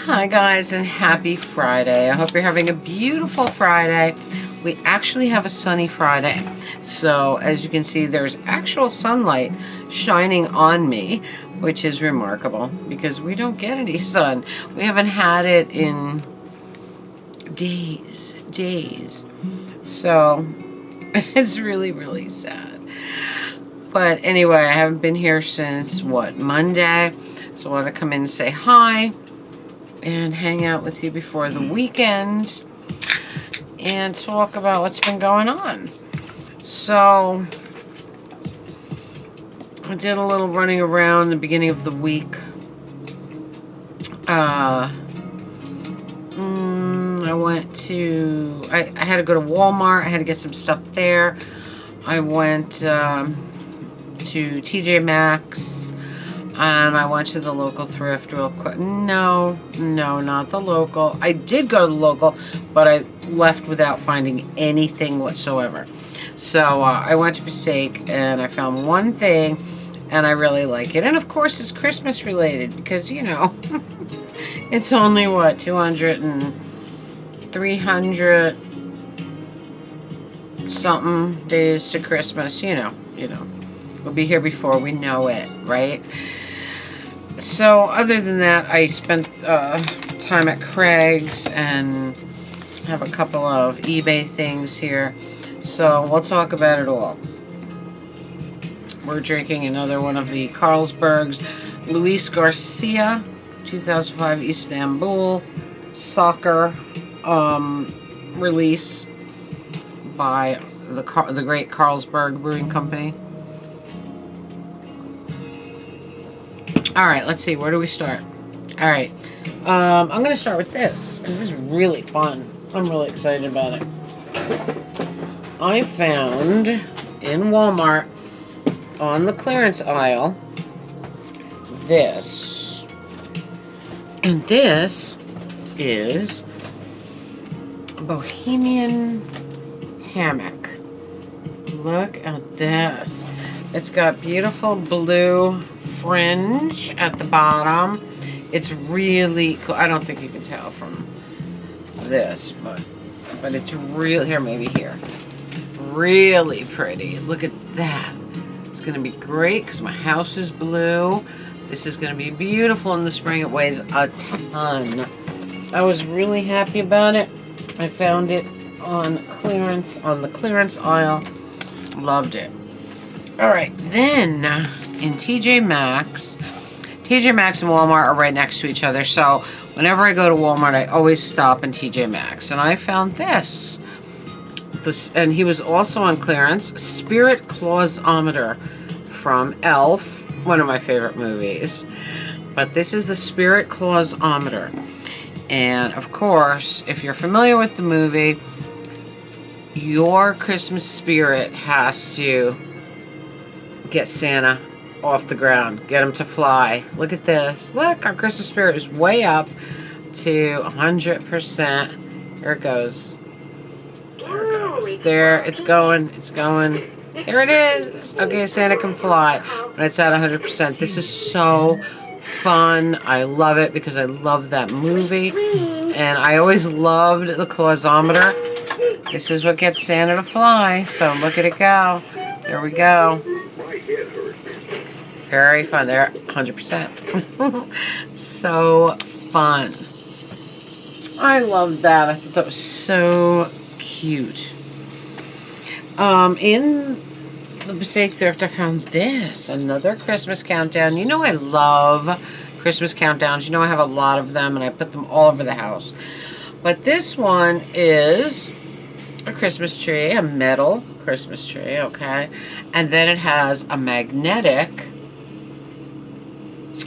Hi guys, and happy Friday. I hope you're having a beautiful Friday. We actually have a sunny Friday. So as you can see, there's actual sunlight shining on me, which is remarkable because we don't get any sun. We haven't had it in days. So it's really sad. But anyway, I haven't been here since, what, Monday? So I want to come in and say hi and hang out with you before the weekend and talk about what's been going on. So I did a little running around the beginning of the week. I had to go to Walmart. I had to get some stuff there. I went to TJ Maxx. And I went to the local thrift real quick. No, not the local. I did go to the local, but I left without finding anything whatsoever. So I went to Passaic and I found one thing and I really like it. And of course it's Christmas related because, you know, it's only what, 200 and 300 something days to Christmas, you know. We'll be here before we know it, right? So other than that, I spent time at Craig's and have a couple of eBay things here. So we'll talk about it all. We're drinking another one of the Carlsberg's Luis Garcia 2005 Istanbul soccer release by the great Carlsberg Brewing Company. All right, let's see. Where do we start? All right. I'm going to start with this because this is really fun. I'm really excited about it. I found in Walmart on the clearance aisle this. And this is a Bohemian hammock. Look at this. It's got beautiful blue fringe at the bottom. It's really cool. I don't think you can tell from this, but it's real. Here, maybe here. Really pretty. Look at that. It's going to be great because my house is blue. This is going to be beautiful in the spring. It weighs a ton. I was really happy about it. I found it on clearance, on the clearance aisle. Loved it. All right, then in TJ Maxx and Walmart are right next to each other, so whenever I go to Walmart, I always stop in TJ Maxx, and I found this, and he was also on clearance, Spirit Clausometer from Elf, one of my favorite movies, but this is the Spirit Clausometer, and of course, if you're familiar with the movie, your Christmas spirit has to get Santa off the ground, get him to fly. Look at this. Look, our Christmas spirit is way up to 100%. Here it goes. There it goes. There, it's going. Here it is. Okay, Santa can fly when it's at 100%. This is so fun. I love it because I love that movie. And I always loved the Clausometer. This is what gets Santa to fly. So look at it go. There we go. Very fun there, 100%. So fun. I love that. I thought that was so cute. In the Passaic thrift, I found this, another Christmas countdown. You know I love Christmas countdowns. You know I have a lot of them, and I put them all over the house. But this one is a Christmas tree, a metal Christmas tree, okay? And then it has a magnetic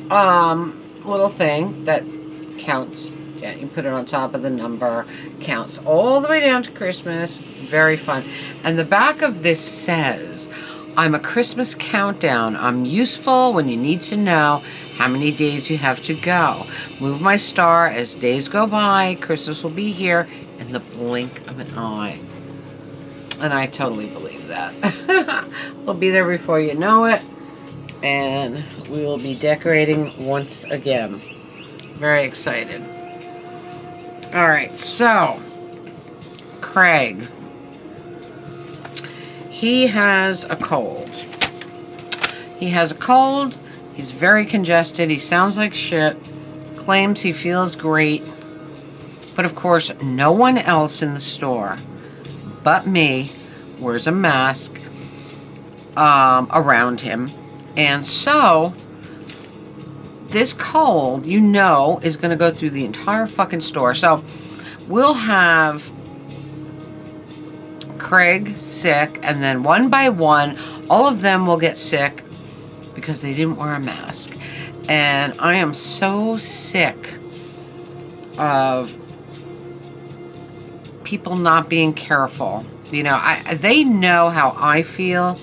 little thing that counts. Yeah, you put it on top of the number, counts all the way down to Christmas. Very fun. And the back of this says, I'm a Christmas countdown. I'm useful when you need to know how many days you have to go. Move my star as days go by. Christmas will be here in the blink of an eye. And I totally believe that. We'll be there before you know it. And we will be decorating once again. Very excited. All right, so Craig, he has a cold. He has a cold. He's very congested. He sounds like shit. Claims he feels great. But of course, no one else in the store but me wears a mask around him. And so, this cold, you know, is going to go through the entire fucking store. So, we'll have Craig sick, and then one by one, all of them will get sick because they didn't wear a mask. And I am so sick of people not being careful. You know, they know how I feel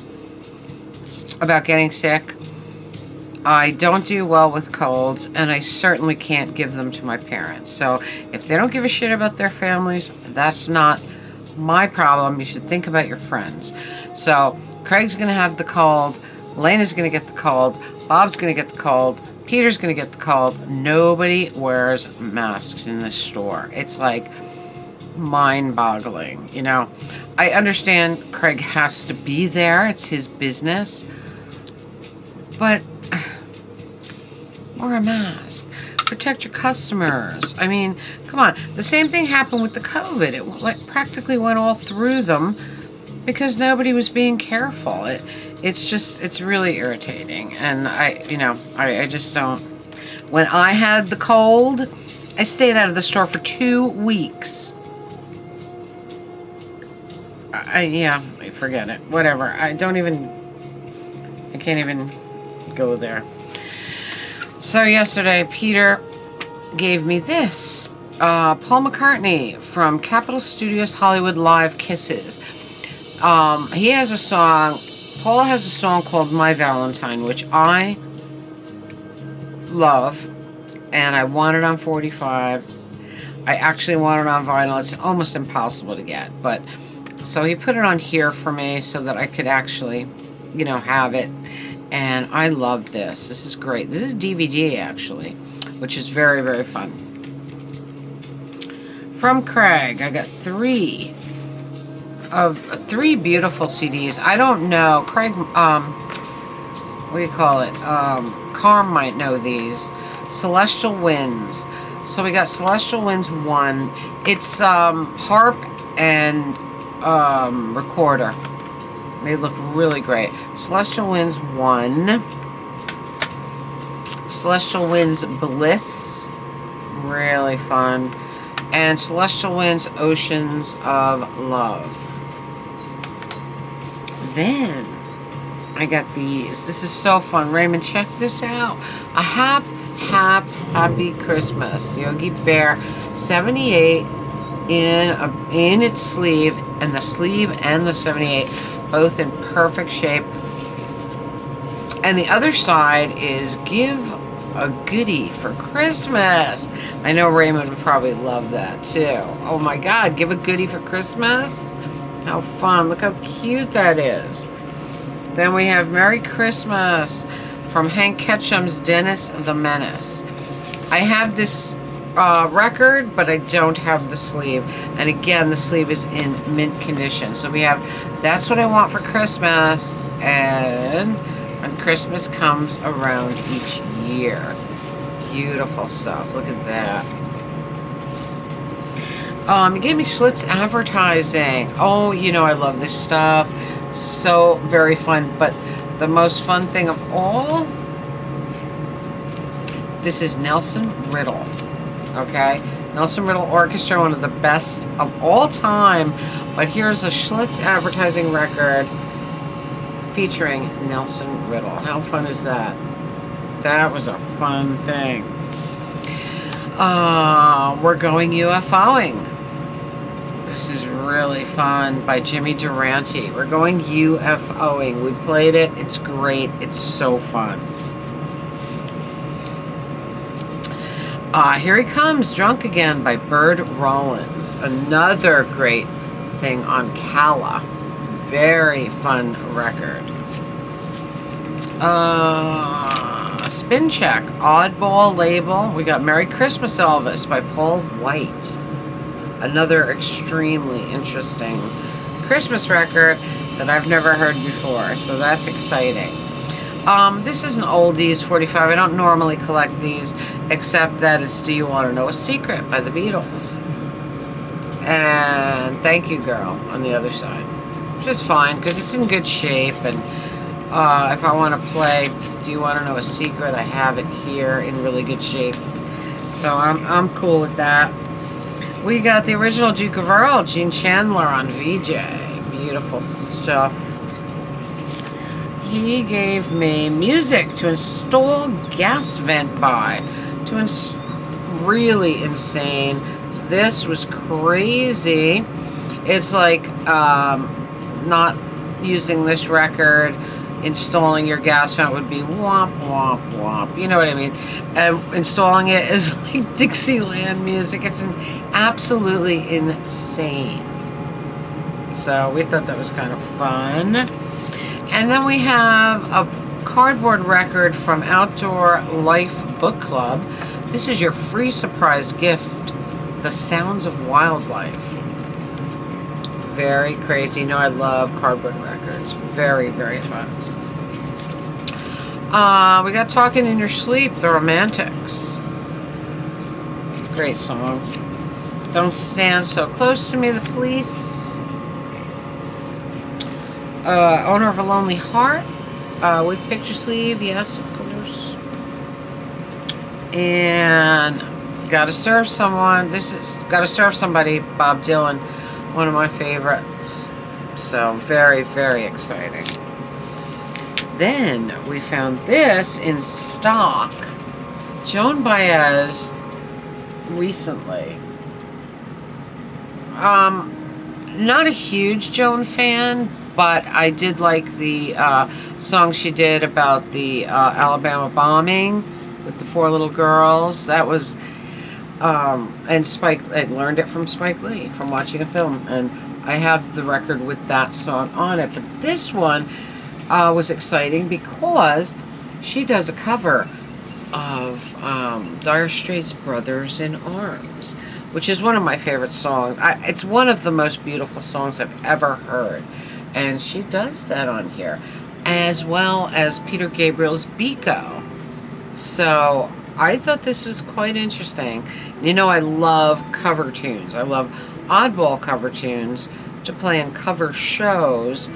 about getting sick. I don't do well with colds, and I certainly can't give them to my parents. So if they don't give a shit about their families, that's not my problem. You should think about your friends. So Craig's going to have the cold. Lena's going to get the cold. Bob's going to get the cold. Peter's going to get the cold. Nobody wears masks in this store. It's like mind-boggling, you know. I understand Craig has to be there. It's his business. But wear a mask. Protect your customers. I mean, come on. The same thing happened with the COVID. It practically went all through them because nobody was being careful. It's really irritating. And I just don't. When I had the cold, I stayed out of the store for 2 weeks. Forget it. Whatever. I can't even go there. So yesterday, Peter gave me this. Paul McCartney from Capitol Studios Hollywood Live Kisses. He has a song. Paul has a song called My Valentine, which I love. And I want it on 45. I actually want it on vinyl. It's almost impossible to get. But so he put it on here for me so that I could actually, have it. And I love this. This is great. This is a DVD, actually, which is very, very fun. From Craig, I got three beautiful CDs. I don't know. Craig, what do you call it? Carm might know these. Celestial Winds. So we got Celestial Winds 1. It's harp and recorder. They look really great. Celestial Winds 1. Celestial Winds Bliss. Really fun. And Celestial Winds Oceans of Love. Then I got these. This is so fun. Raymond, check this out. A Happy Christmas. Yogi Bear 78 in its sleeve, and the sleeve and the 78 both in perfect shape. And the other side is give a goodie for Christmas. I know Raymond would probably love that too. Oh my God, give a goodie for Christmas? How fun. Look how cute that is. Then we have Merry Christmas from Hank Ketchum's Dennis the Menace. I have this record, but I don't have the sleeve. And again, the sleeve is in mint condition. So we have That's What I Want for Christmas and When Christmas Comes Around Each Year. Beautiful stuff. Look at that. He gave me Schlitz advertising. Oh, I love this stuff. So very fun. But the most fun thing of all, this is Nelson Riddle. Okay? Nelson Riddle Orchestra, one of the best of all time. But here's a Schlitz advertising record featuring Nelson Riddle. How fun is that? That was a fun thing. We're Going UFOing. This is really fun by Jimmy Durante. We're Going UFOing. We played it. It's great. It's so fun. Here He Comes, Drunk Again by Bird Rollins. Another great thing on Calla. Very fun record. Spin Check, Oddball label. We got Merry Christmas Elvis by Paul White. Another extremely interesting Christmas record that I've never heard before, so that's exciting. This is an oldies 45. I don't normally collect these, except that it's Do You Want to Know a Secret by the Beatles. And Thank You Girl on the other side. Which is fine, because it's in good shape, and if I want to play Do You Want to Know a Secret, I have it here in really good shape. So I'm cool with that. We got the original Duke of Earl, Gene Chandler on VJ. Beautiful stuff. He gave me music to install gas vent by. Really insane. This was crazy. It's like not using this record, installing your gas vent would be womp, womp, womp. You know what I mean? And installing it is like Dixieland music. It's absolutely insane. So we thought that was kind of fun. And then we have a cardboard record from Outdoor Life Book Club. This is your free surprise gift, The Sounds of Wildlife. Very crazy. You know I love cardboard records. Very, very fun. We got Talking in Your Sleep, The Romantics. Great song. Don't Stand So Close to Me, The Police. Owner of a Lonely Heart with picture sleeve, yes, of course. And Gotta Serve Someone. This is Gotta Serve Somebody, Bob Dylan, one of my favorites. So very, very exciting. Then we found this in stock. Joan Baez recently. Not a huge Joan fan, but I did like the song she did about the Alabama bombing with the 4 little girls. That was, and I learned it from Spike Lee, from watching a film. And I have the record with that song on it. But this one was exciting because she does a cover of Dire Straits' Brothers in Arms, which is one of my favorite songs. It's one of the most beautiful songs I've ever heard. And she does that on here, as well as Peter Gabriel's Biko. So I thought this was quite interesting. You know, I love cover tunes. I love oddball cover tunes to play in cover shows,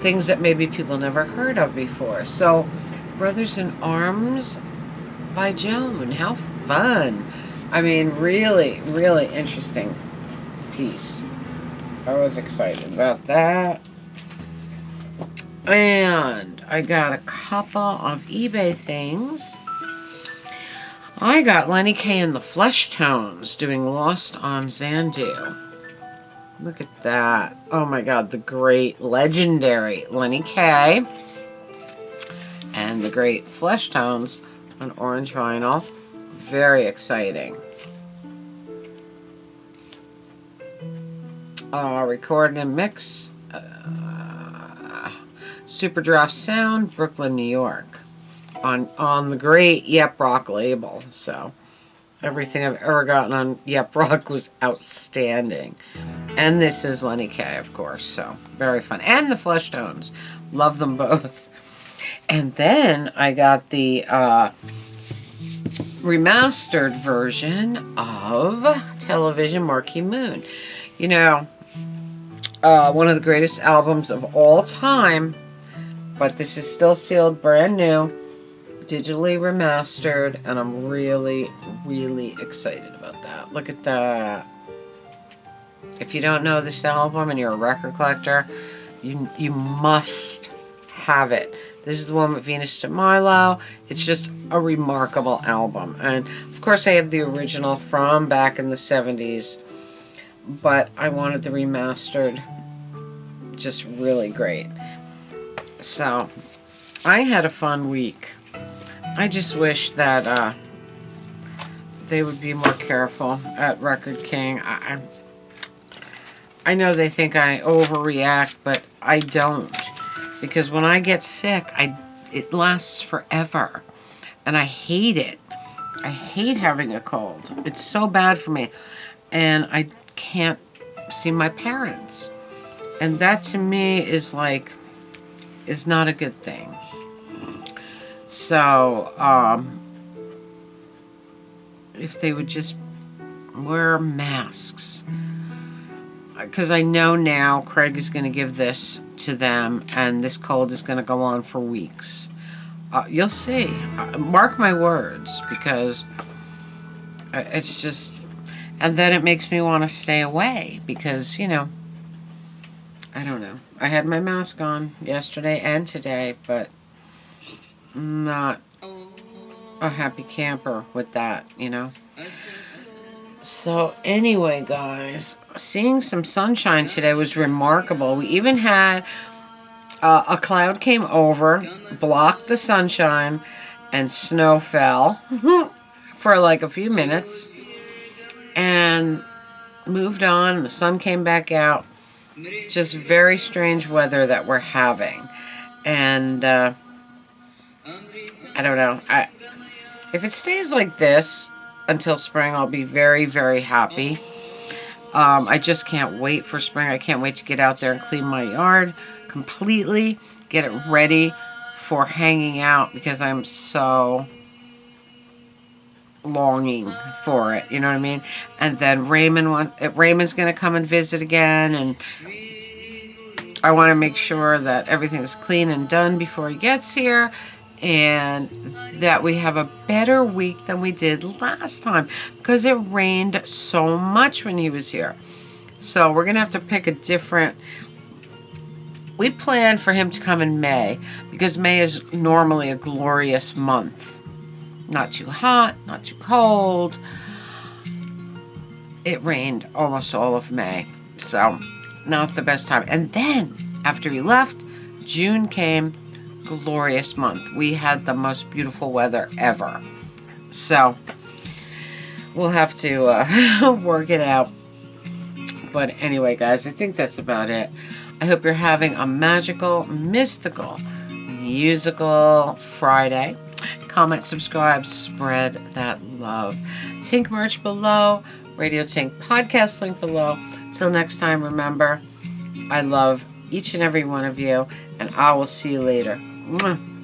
things that maybe people never heard of before. So Brothers in Arms by Joan. How fun. I mean, really, really interesting piece. I was excited about that. And I got a couple of eBay things. I got Lenny Kaye and the Flesh Tones doing Lost on Xanadu. Look at that. Oh my God, the great, legendary Lenny Kaye and the great Flesh Tones on orange vinyl. Very exciting. Record and mix. Super Draft Sound, Brooklyn, New York. On the great Yep Rock label. So everything I've ever gotten on Yep Rock was outstanding. And this is Lenny Kaye, of course. So very fun. And the Flesh Tones. Love them both. And then I got the remastered version of Television Marquee Moon. You know, one of the greatest albums of all time, but this is still sealed brand new, digitally remastered, and I'm really, really excited about that. Look at that. If you don't know this album and you're a record collector, you must have it. This is the one with Venus de Milo. It's just a remarkable album. And of course I have the original from back in the 70s, but I wanted the remastered. Just really great. So I had a fun week. I just wish that they would be more careful at Record King. I know they think I overreact, but I don't. Because when I get sick, it lasts forever. And I hate it. I hate having a cold. It's so bad for me. and I can't see my parents. And that to me is not a good thing. So, if they would just wear masks. Because I know now Craig is going to give this to them, and this cold is going to go on for weeks. You'll see. Mark my words, because it's just... And then it makes me want to stay away, because, I don't know. I had my mask on yesterday and today, but I'm not a happy camper with that, So anyway, guys, seeing some sunshine today was remarkable. We even had a cloud came over, blocked the sunshine, and snow fell for like a few minutes, and moved on. The sun came back out. Just very strange weather that we're having. And I don't know. If it stays like this until spring, I'll be very, very happy. I just can't wait for spring. I can't wait to get out there and clean my yard completely, get it ready for hanging out, because I'm so longing for it, you know what I mean? And then Raymond's going to come and visit again, and I want to make sure that everything's clean and done before he gets here, and that we have a better week than we did last time, because it rained so much when he was here. So we're going to have to pick a different... We planned for him to come in May, because May is normally a glorious month. Not too hot, not too cold. It rained almost all of May, so not the best time. And then, after he left, June came, glorious month. We had the most beautiful weather ever. So, we'll have to work it out. But anyway, guys, I think that's about it. I hope you're having a magical, mystical, musical Friday. Comment, subscribe, spread that love. Tink merch below. Radio Tink podcast link below. Till next time, remember, I love each and every one of you, and I will see you later. Mwah.